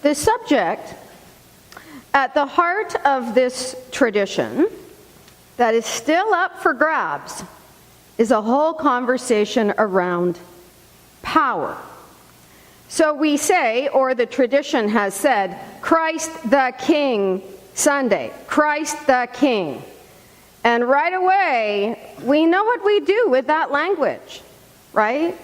The subject at the heart of this tradition that is still up for grabs is a whole conversation around power. So we say, or the tradition has said, Christ the King Sunday, Christ the King. And right away, we know what we do with that language, right?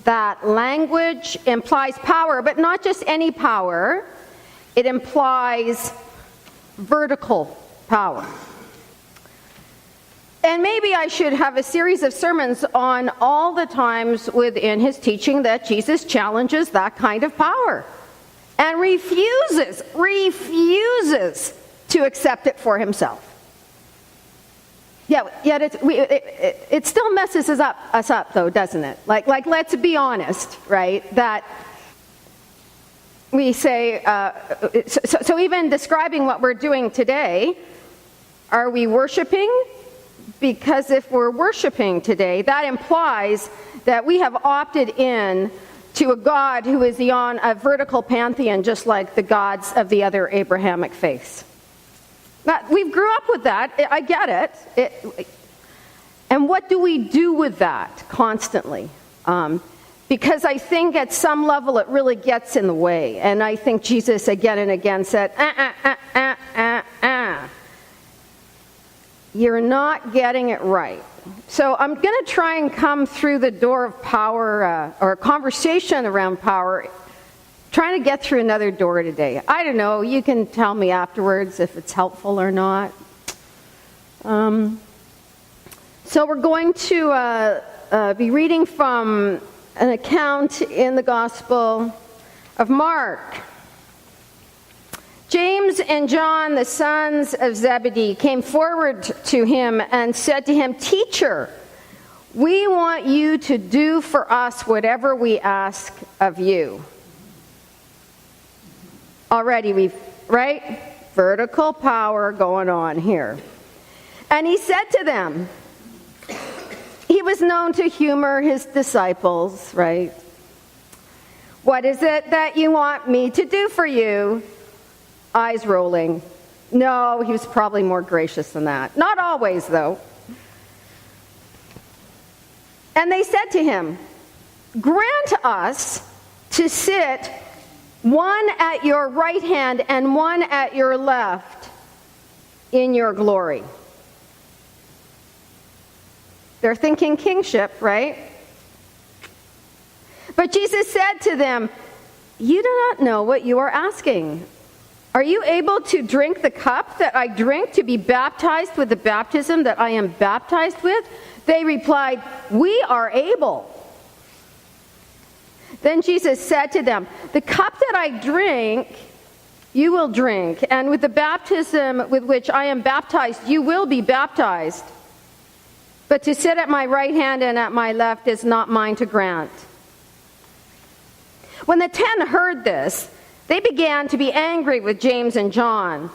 That language implies power, but not just any power. It implies vertical power. And maybe I should have a series of sermons on all the times within his teaching that Jesus challenges that kind of power and refuses to accept it for himself. Yet it still messes us up though, doesn't it? Like let's be honest, right? That we say, so even describing what we're doing today, are we worshiping? Because if we're worshiping today, that implies that we have opted in to a God who is on a vertical pantheon, just like the gods of the other Abrahamic faiths. We grew up with that. I get it. And what do we do with that constantly? Because I think at some level it really gets in the way. And I think Jesus again and again said, You're not getting it right. So I'm going to try and come through the door of power, or a conversation around power, trying to get through another door today. I don't know. You can tell me afterwards if it's helpful or not. So we're going to be reading from an account in the Gospel of Mark. James and John, the sons of Zebedee, came forward to him and said to him, Teacher, we want you to do for us whatever we ask of you. Already right? Vertical power going on here. And he said to them, he was known to humor his disciples, right? What is it that you want me to do for you? Eyes rolling. No, he was probably more gracious than that. Not always, though. And they said to him, Grant us to sit one at your right hand and one at your left in your glory. They're thinking kingship, right? But Jesus said to them, You do not know what you are asking. Are you able to drink the cup that I drink, to be baptized with the baptism that I am baptized with? They replied, We are able. Then Jesus said to them, The cup that I drink, you will drink, and with the baptism with which I am baptized, you will be baptized. But to sit at my right hand and at my left is not mine to grant. When the 10 heard this, they began to be angry with James and John.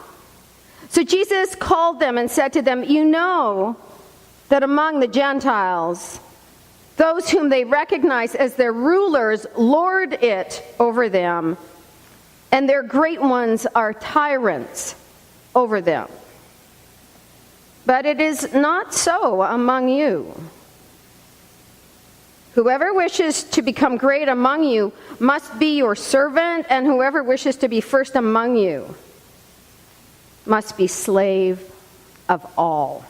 So Jesus called them and said to them, You know that among the Gentiles, those whom they recognize as their rulers lord it over them, and their great ones are tyrants over them. But it is not so among you. Whoever wishes to become great among you must be your servant, and whoever wishes to be first among you must be slave of all.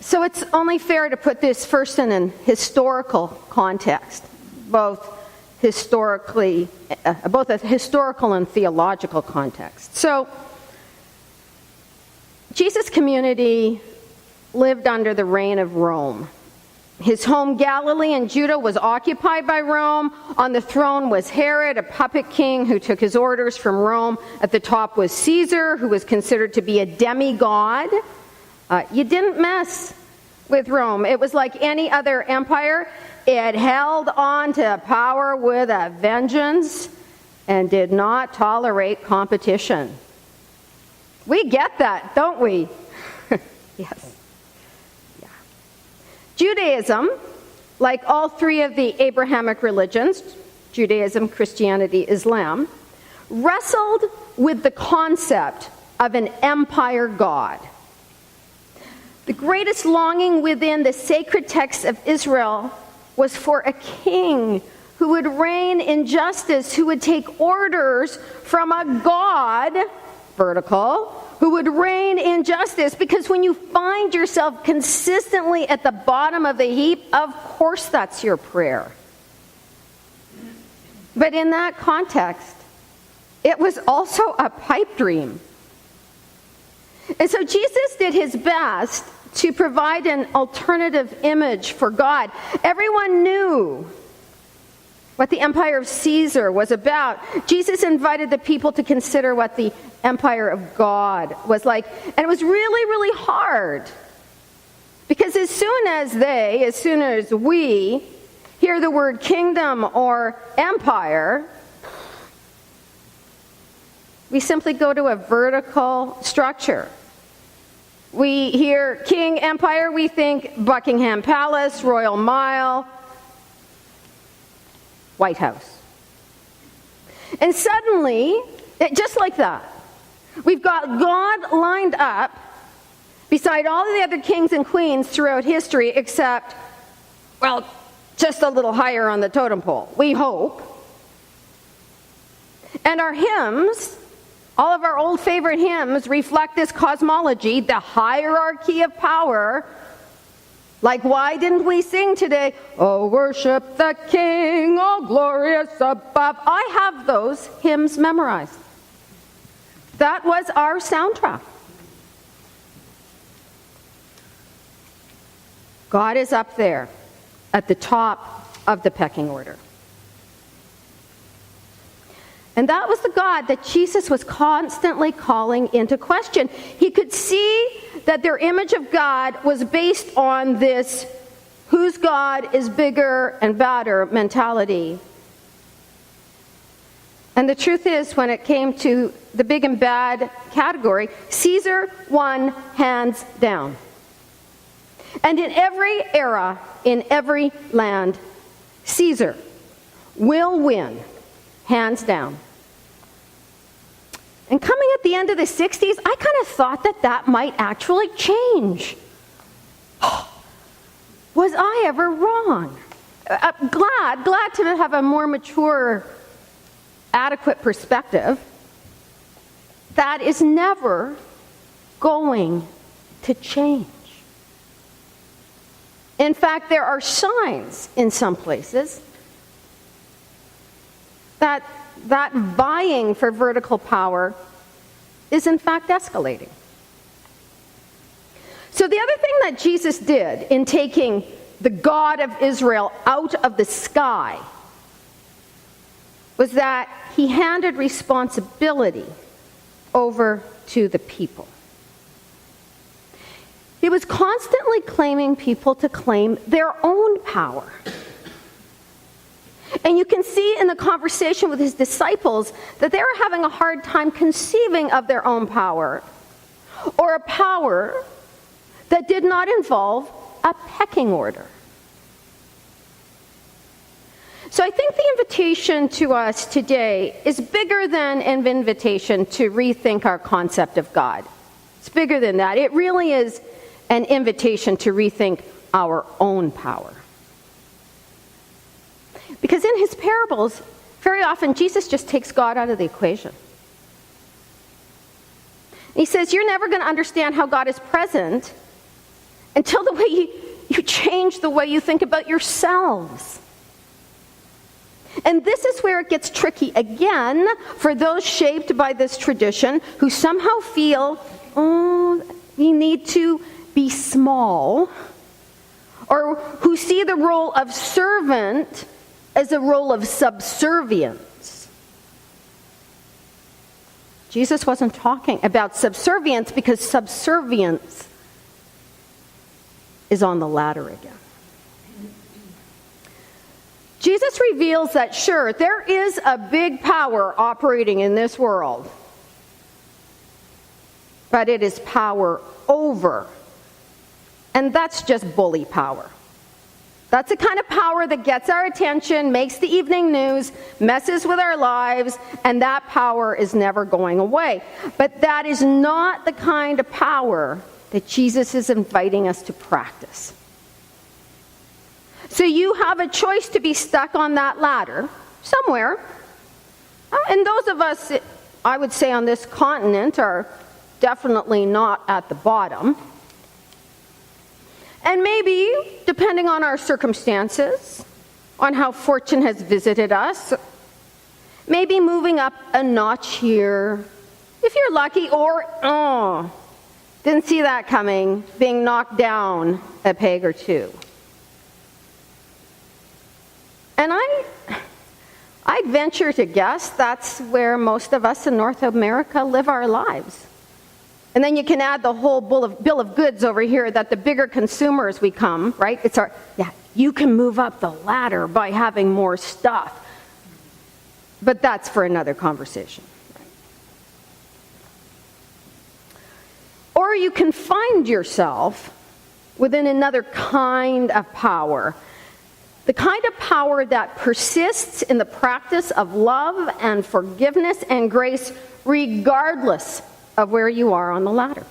So it's only fair to put this first in an historical context, both a historical and theological context. So Jesus' community lived under the reign of Rome. His home Galilee in Judah was occupied by Rome. On the throne was Herod, a puppet king who took his orders from Rome. At the top was Caesar, who was considered to be a demigod. You didn't mess with Rome. It was like any other empire. It held on to power with a vengeance and did not tolerate competition. We get that, don't we? Yes. Yeah. Judaism like all three of the Abrahamic religions, Judaism, Christianity, Islam, wrestled with the concept of an empire god. The greatest longing within the sacred texts of Israel was for a king who would reign in justice, who would take orders from a god, vertical, who would reign in justice. Because when you find yourself consistently at the bottom of the heap, of course that's your prayer. But in that context, it was also a pipe dream. And so Jesus did his best to provide an alternative image for God. Everyone knew what the empire of Caesar was about. Jesus invited the people to consider what the empire of God was like. And it was really, really hard. Because as soon as we hear the word kingdom or empire, we simply go to a vertical structure. We hear king, empire, we think Buckingham Palace, Royal Mile, White House. And suddenly, just like that, we've got God lined up beside all of the other kings and queens throughout history, except, well, just a little higher on the totem pole, we hope. And our hymns, all of our old favorite hymns, reflect this cosmology, the hierarchy of power. Like, why didn't we sing today, "Oh, worship the King, all glorious above"? I have those hymns memorized. That was our soundtrack. God is up there at the top of the pecking order. And that was the God that Jesus was constantly calling into question. He could see that their image of God was based on this whose God is bigger and badder mentality. And the truth is, when it came to the big and bad category, Caesar won hands down. And in every era, in every land, Caesar will win hands down. And coming at the end of the 60s, I kind of thought that that might actually change. Was I ever wrong? Glad to have a more mature, adequate perspective. That is never going to change. In fact, there are signs in some places that vying for vertical power is in fact escalating. So the other thing that Jesus did in taking the God of Israel out of the sky was that he handed responsibility over to the people. He was constantly claiming people to claim their own power. And you can see in the conversation with his disciples that they were having a hard time conceiving of their own power, or a power that did not involve a pecking order. So I think the invitation to us today is bigger than an invitation to rethink our concept of God. It's bigger than that. It really is an invitation to rethink our own power. Because in his parables, very often Jesus just takes God out of the equation. He says, you're never going to understand how God is present until the way you change the way you think about yourselves. And this is where it gets tricky again for those shaped by this tradition who somehow feel, we need to be small, or who see the role of servant as a role of subservience. Jesus wasn't talking about subservience, because subservience is on the ladder again. Jesus reveals that, sure, there is a big power operating in this world, but it is power over, and that's just bully power. That's the kind of power that gets our attention, makes the evening news, messes with our lives, and that power is never going away. But that is not the kind of power that Jesus is inviting us to practice. So you have a choice to be stuck on that ladder somewhere. And those of us, I would say, on this continent are definitely not at the bottom. And maybe, depending on our circumstances, on how fortune has visited us, maybe moving up a notch here, if you're lucky, or, didn't see that coming, being knocked down a peg or two. And I'd venture to guess that's where most of us in North America live our lives. And then you can add the whole bill of goods over here, that the bigger consumers we come, right? You can move up the ladder by having more stuff. But that's for another conversation. Or you can find yourself within another kind of power. The kind of power that persists in the practice of love and forgiveness and grace regardless of where you are on the ladder.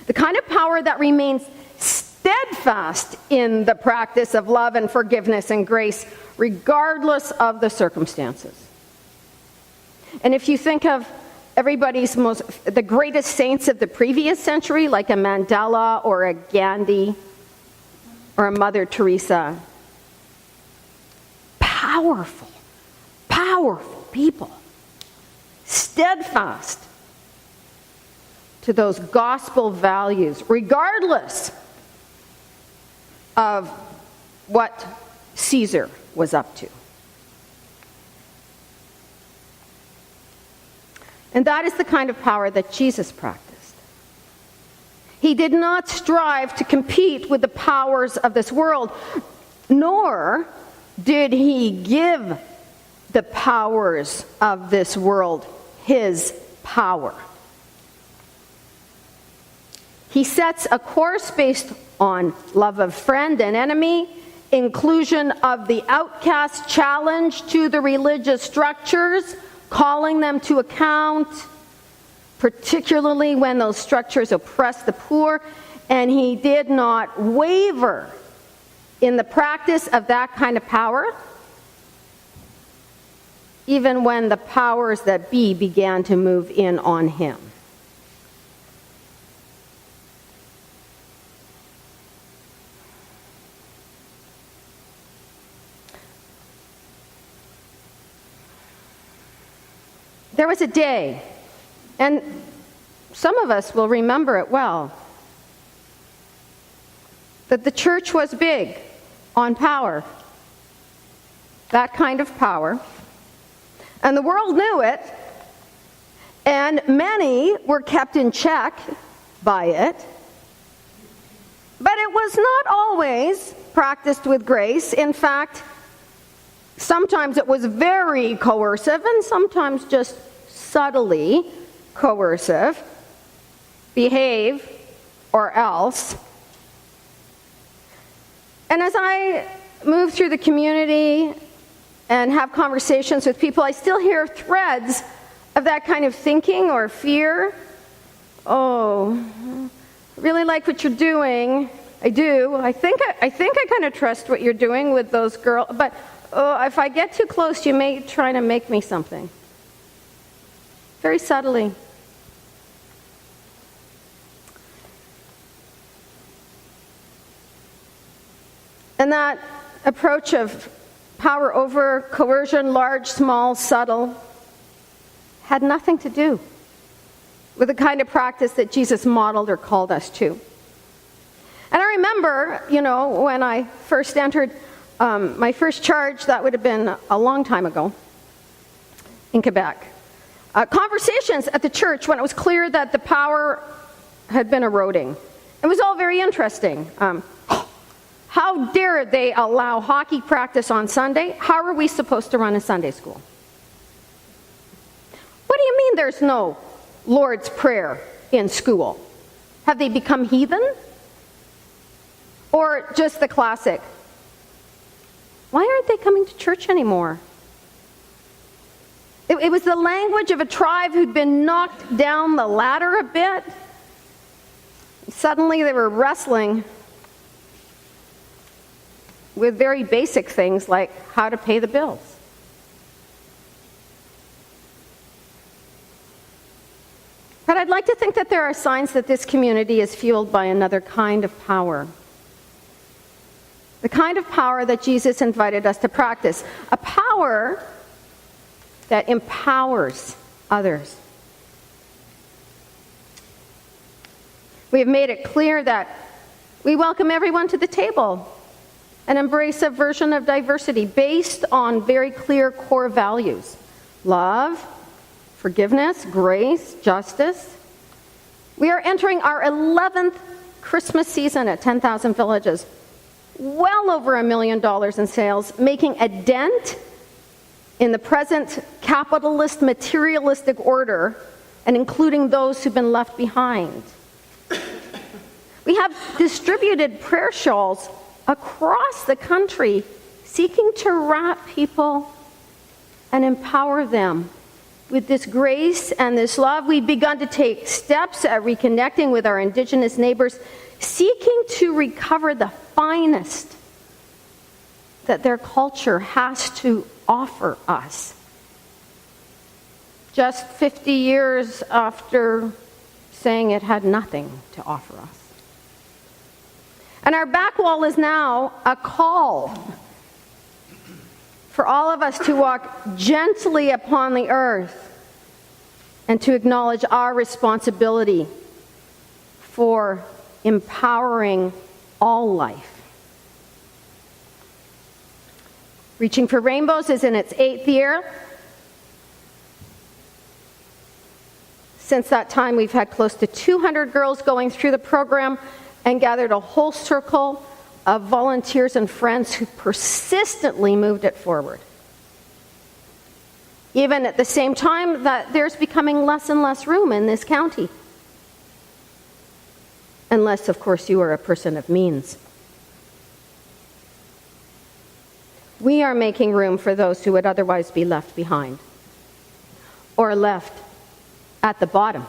The kind of power that remains steadfast in the practice of love and forgiveness and grace regardless of the circumstances. And if you think of the greatest saints of the previous century, like a Mandela or a Gandhi or a Mother Teresa, powerful people, steadfast to those gospel values, regardless of what Caesar was up to. And that is the kind of power that Jesus practiced. He did not strive to compete with the powers of this world, nor did he give the powers of this world his power. He sets a course based on love of friend and enemy, inclusion of the outcast, challenge to the religious structures, calling them to account, particularly when those structures oppress the poor, and he did not waver in the practice of that kind of power, even when the powers that be began to move in on him. There was a day, and some of us will remember it well, that the church was big on power, that kind of power, and the world knew it, and many were kept in check by it, but it was not always practiced with grace. In fact, sometimes it was very coercive, and sometimes just subtly coercive. Behave or else. And as I move through the community and have conversations with people, I still hear threads of that kind of thinking or fear. Oh, I really like what you're doing. I do. I think I kind of trust what you're doing with those girls, but if I get too close, you may try to make me something. Very subtly. And that approach of power over coercion, large, small, subtle, had nothing to do with the kind of practice that Jesus modeled or called us to. And I remember, when I first entered my first charge, that would have been a long time ago, in Quebec. Conversations at the church when it was clear that the power had been eroding. It was all very interesting. How dare they allow hockey practice on Sunday? How are we supposed to run a Sunday school? What do you mean there's no Lord's Prayer in school? Have they become heathen? Or just the classic, why aren't they coming to church anymore? It was the language of a tribe who'd been knocked down the ladder a bit. Suddenly they were wrestling with very basic things like how to pay the bills. But I'd like to think that there are signs that this community is fueled by another kind of power. The kind of power that Jesus invited us to practice. A power that empowers others. We have made it clear that we welcome everyone to the table and embrace a version of diversity based on very clear core values: love, forgiveness, grace, justice. We are entering our 11th Christmas season at 10,000 Villages. Well over $1 million in sales, making a dent in the present capitalist, materialistic order, and including those who've been left behind. We have distributed prayer shawls across the country, seeking to wrap people and empower them with this grace and this love. We've begun to take steps at reconnecting with our Indigenous neighbors, seeking to recover the finest that their culture has to offer us. Just 50 years after saying it had nothing to offer us. And our back wall is now a call for all of us to walk gently upon the earth and to acknowledge our responsibility for empowering all life. Reaching for Rainbows is in its 8th year. Since that time, we've had close to 200 girls going through the program and gathered a whole circle of volunteers and friends who persistently moved it forward. Even at the same time that there's becoming less and less room in this county. Unless, of course, you are a person of means. We are making room for those who would otherwise be left behind or left at the bottom.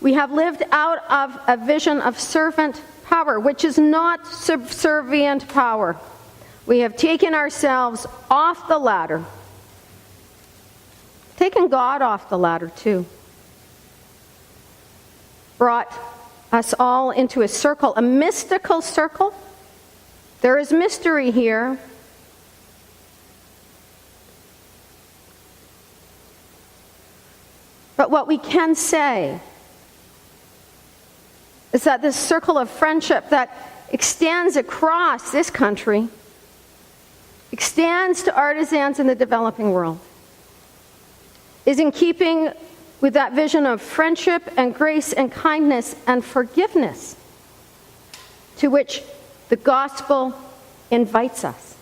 We have lived out of a vision of servant power, which is not subservient power. We have taken ourselves off the ladder, taken God off the ladder too, brought us all into a circle, a mystical circle. There is mystery here. But what we can say is that this circle of friendship that extends across this country, extends to artisans in the developing world, is in keeping with that vision of friendship and grace and kindness and forgiveness to which the gospel invites us.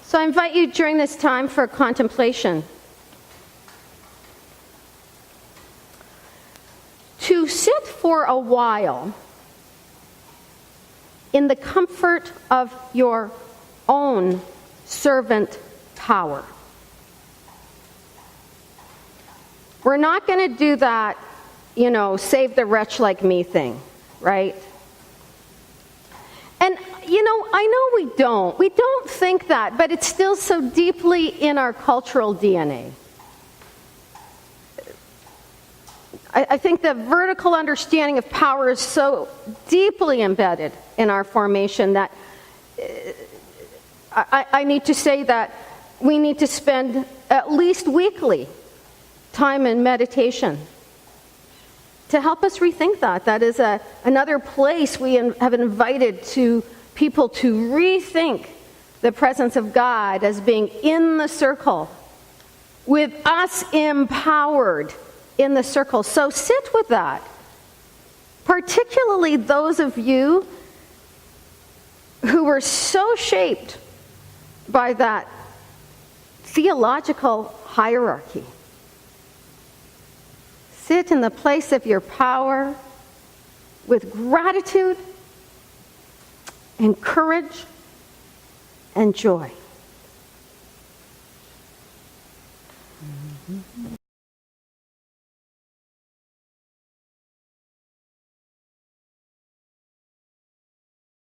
So I invite you during this time for contemplation to sit for a while in the comfort of your own servant power. We're not going to do that, save the wretch like me thing, right? And, I know we don't think that, but it's still so deeply in our cultural DNA. I think the vertical understanding of power is so deeply embedded in our formation that I need to say that we need to spend at least weekly time in meditation to help us rethink that. That is another place we have invited people to rethink the presence of God as being in the circle, with us empowered in the circle. So sit with that. Particularly those of you who were so shaped by that theological hierarchy. sit in the place of your power with gratitude and courage and joy.